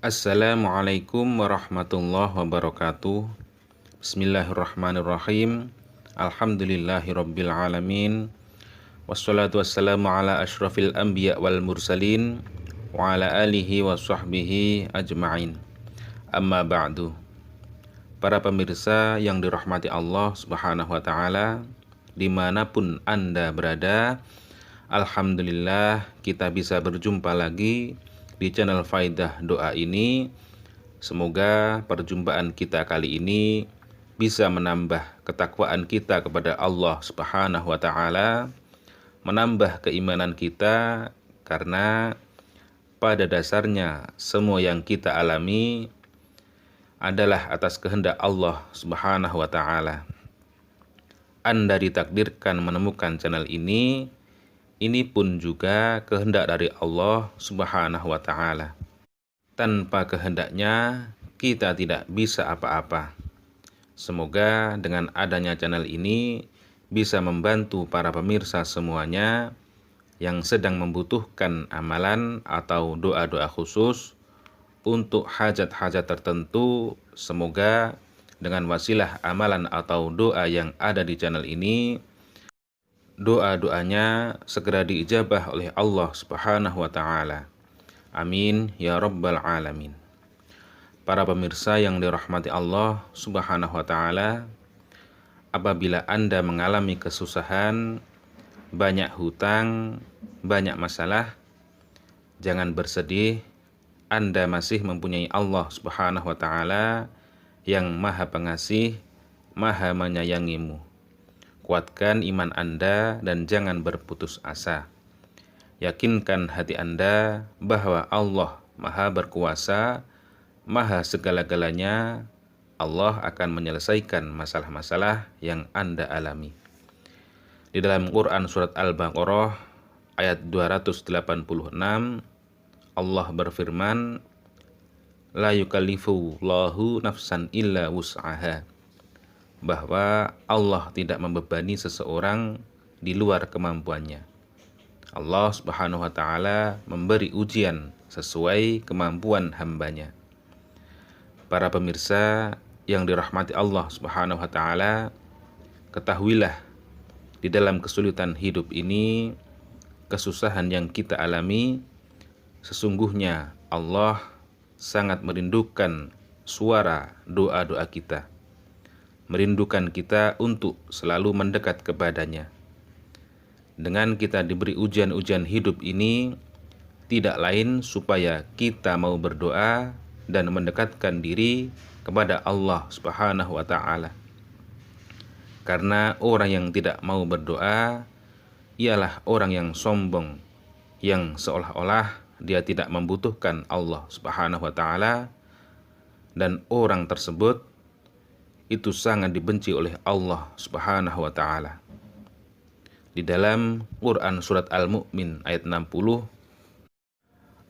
Assalamualaikum warahmatullahi wabarakatuh. Bismillahirrahmanirrahim. Alhamdulillahirabbil alamin. Wassalatu wassalamu ala asyrafil anbiya wal mursalin wa ala alihi wa sahbihi ajma'in. Amma ba'du. Para pemirsa yang dirahmati Allah Subhanahu wa taala, dimanapun Anda berada, alhamdulillah kita bisa berjumpa lagi di channel Faidah Doa ini. Semoga perjumpaan kita kali ini bisa menambah ketakwaan kita kepada Allah Subhanahu wa taala, menambah keimanan kita, karena pada dasarnya semua yang kita alami adalah atas kehendak Allah Subhanahu wa taala. Anda ditakdirkan menemukan channel ini pun juga kehendak dari Allah Subhanahu wa taala. Tanpa kehendaknya kita tidak bisa apa-apa. Semoga dengan adanya channel ini bisa membantu para pemirsa semuanya yang sedang membutuhkan amalan atau doa-doa khusus untuk hajat-hajat tertentu. Semoga dengan wasilah amalan atau doa yang ada di channel ini, doa-doanya segera diijabah oleh Allah Subhanahu wa taala. Amin ya rabbal alamin. Para pemirsa yang dirahmati Allah Subhanahu wa taala, apabila Anda mengalami kesusahan, banyak hutang, banyak masalah, jangan bersedih. Anda masih mempunyai Allah Subhanahu wa taala yang Maha Pengasih, Maha menyayangimu. Kuatkan iman Anda dan jangan berputus asa. Yakinkan hati Anda bahwa Allah Maha Berkuasa, Maha segala-galanya. Allah akan menyelesaikan masalah-masalah yang Anda alami. Di dalam Quran surat Al-Baqarah ayat 286, Allah berfirman, La yukallifullahu nafsan illa wus'aha, bahwa Allah tidak membebani seseorang di luar kemampuannya. Allah Subhanahu wa taala memberi ujian sesuai kemampuan hambanya. Para pemirsa yang dirahmati Allah Subhanahu wa taala, ketahuilah di dalam kesulitan hidup ini, kesusahan yang kita alami, sesungguhnya Allah sangat merindukan suara doa-doa kita, merindukan kita untuk selalu mendekat kepadanya. Dengan kita diberi ujian-ujian hidup ini, tidak lain supaya kita mau berdoa dan mendekatkan diri kepada Allah Subhanahu wa taala. Karena orang yang tidak mau berdoa ialah orang yang sombong, yang seolah-olah dia tidak membutuhkan Allah Subhanahu wa taala, dan orang tersebut itu sangat dibenci oleh Allah Subhanahu wa taala. Di dalam Quran surat Al-Mu'min ayat 60,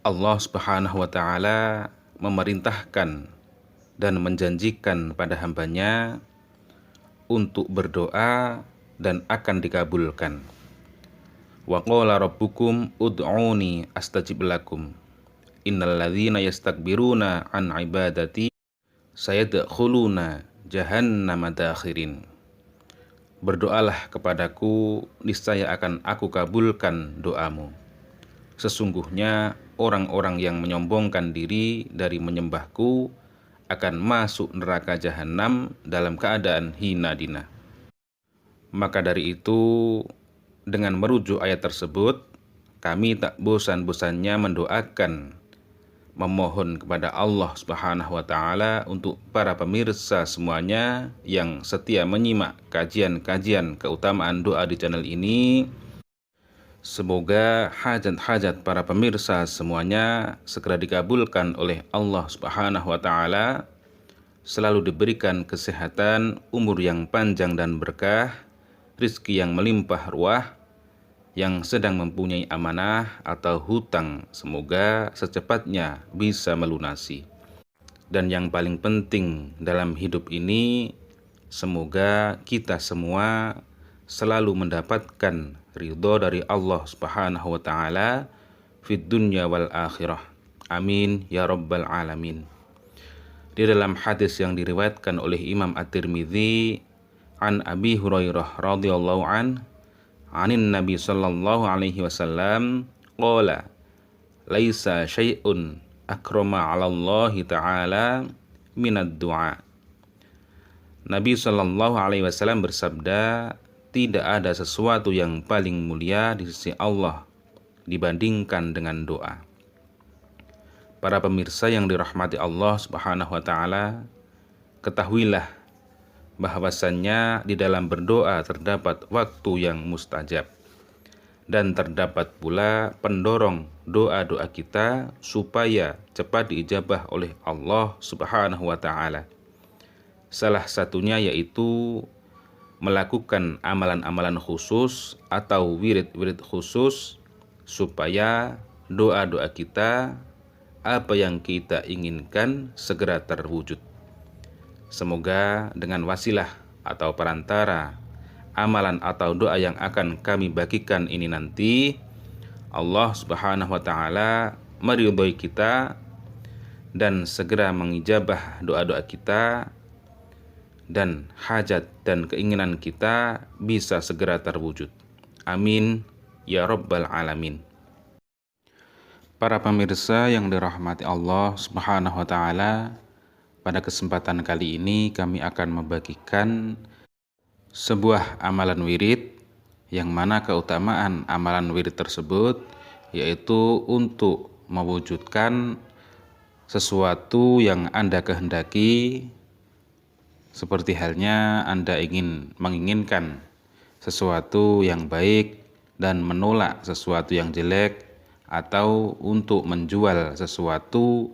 Allah Subhanahu wa taala memerintahkan dan menjanjikan pada hambanya untuk berdoa dan akan dikabulkan. Wa qala rabbukum ud'uni astajib lakum innal ladzina yastakbiruna an ibadati sayadkhuluna jahannama dakhirin. Berdoalah kepadaku, niscaya akan aku kabulkan doamu. Sesungguhnya orang-orang yang menyombongkan diri dari menyembahku akan masuk neraka jahanam dalam keadaan hina dina. Maka dari itu, dengan merujuk ayat tersebut, kami tak bosan-bosannya mendoakan, memohon kepada Allah Subhanahu wa taala untuk para pemirsa semuanya yang setia menyimak kajian-kajian keutamaan doa di channel ini. Semoga hajat-hajat para pemirsa semuanya segera dikabulkan oleh Allah Subhanahu wa taala, selalu diberikan kesehatan, umur yang panjang dan berkah, rizki yang melimpah ruah. Yang sedang mempunyai amanah atau hutang, semoga secepatnya bisa melunasi. Dan yang paling penting dalam hidup ini, semoga kita semua selalu mendapatkan ridho dari Allah Subhanahu wa taala fid dunya wal akhirah. Amin ya rabbal alamin. Di dalam hadis yang diriwayatkan oleh Imam At-Tirmidzi an Abi Hurairah radhiyallahu anin Nabi sallallahu alaihi wasallam qala laisa syai'un akrama 'ala Allah taala minad du'a. Nabi sallallahu alaihi wasallam bersabda, tidak ada sesuatu yang paling mulia di sisi Allah dibandingkan dengan doa. Para pemirsa yang dirahmati Allah Subhanahu wa taala, ketahuilah bahwasannya di dalam berdoa terdapat waktu yang mustajab dan terdapat pula pendorong doa-doa kita supaya cepat diijabah oleh Allah Subhanahu wa taala. Salah satunya yaitu melakukan amalan-amalan khusus atau wirid-wirid khusus supaya doa-doa kita, apa yang kita inginkan segera terwujud. Semoga dengan wasilah atau perantara amalan atau doa yang akan kami bagikan ini nanti, Allah Subhanahu wa taala meridhoi kita dan segera mengijabah doa-doa kita, dan hajat dan keinginan kita bisa segera terwujud. Amin ya rabbal alamin. Para pemirsa yang dirahmati Allah Subhanahu wa taala, pada kesempatan kali ini kami akan membagikan sebuah amalan wirid yang mana keutamaan amalan wirid tersebut yaitu untuk mewujudkan sesuatu yang Anda kehendaki, seperti halnya Anda menginginkan sesuatu yang baik dan menolak sesuatu yang jelek, atau untuk menjual sesuatu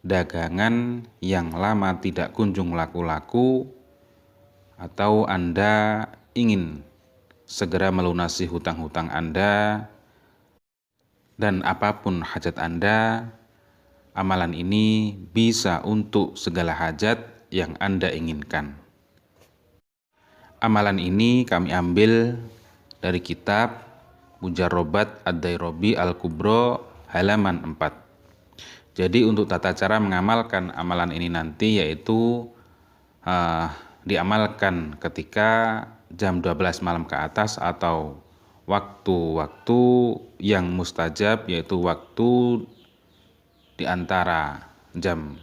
dagangan yang lama tidak kunjung laku-laku, atau Anda ingin segera melunasi hutang-hutang Anda, dan apapun hajat Anda, amalan ini bisa untuk segala hajat yang Anda inginkan. Amalan ini kami ambil dari kitab Mujarrobat Ad-Dairabi Al-Kubro halaman 4. Jadi untuk tata cara mengamalkan amalan ini nanti yaitu diamalkan ketika jam 12 malam ke atas atau waktu-waktu yang mustajab, yaitu waktu di antara jam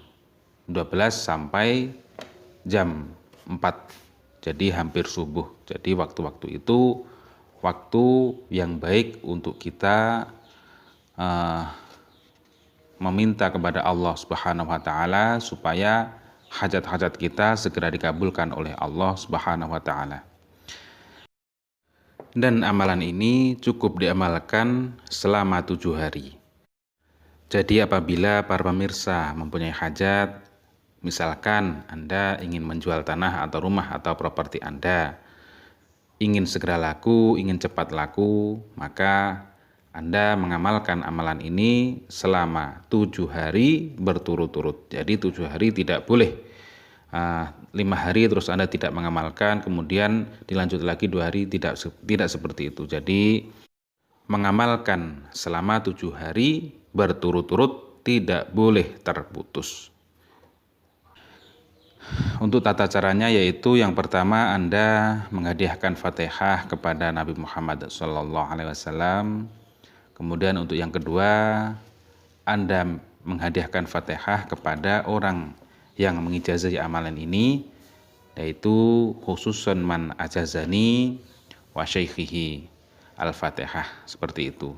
12 sampai jam 4. Jadi hampir subuh. Jadi waktu-waktu itu waktu yang baik untuk kita meminta kepada Allah Subhanahu wa taala supaya hajat-hajat kita segera dikabulkan oleh Allah Subhanahu wa taala. Dan amalan ini cukup diamalkan selama 7 hari. Jadi apabila para pemirsa mempunyai hajat, misalkan Anda ingin menjual tanah atau rumah atau properti Anda, ingin segera laku, ingin cepat laku, maka Anda mengamalkan amalan ini selama 7 hari berturut-turut. Jadi 7 hari tidak boleh 5 hari terus Anda tidak mengamalkan, kemudian dilanjut lagi 2 hari, tidak seperti itu. Jadi mengamalkan selama 7 hari berturut-turut, tidak boleh terputus. Untuk tata caranya yaitu yang pertama Anda menghadiahkan Fatihah kepada Nabi Muhammad SAW. Kemudian untuk yang kedua Anda menghadiahkan Fatihah kepada orang yang mengijazahi amalan ini, yaitu khususan man ajazani wa syaikhihi Al-Fatihah, seperti itu.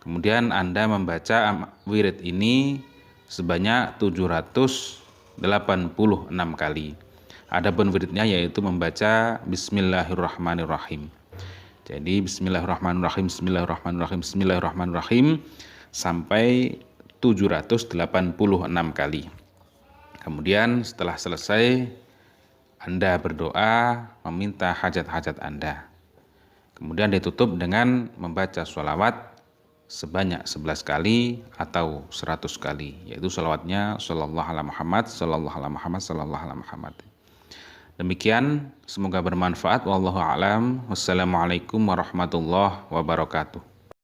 Kemudian Anda membaca wirid ini sebanyak 786 kali. Adapun wiridnya yaitu membaca Bismillahirrahmanirrahim. Jadi Bismillahirrahmanirrahim, Bismillahirrahmanirrahim, Bismillahirrahmanirrahim sampai 786 kali. Kemudian setelah selesai Anda berdoa meminta hajat-hajat Anda. Kemudian ditutup dengan membaca sholawat sebanyak 11 kali atau 100 kali, yaitu sholawatnya Sallallahu ala Muhammad, Sallallahu ala Muhammad, Sallallahu ala Muhammad. Demikian, semoga bermanfaat. Wallahu a'lam. Wassalamualaikum warahmatullahi wabarakatuh.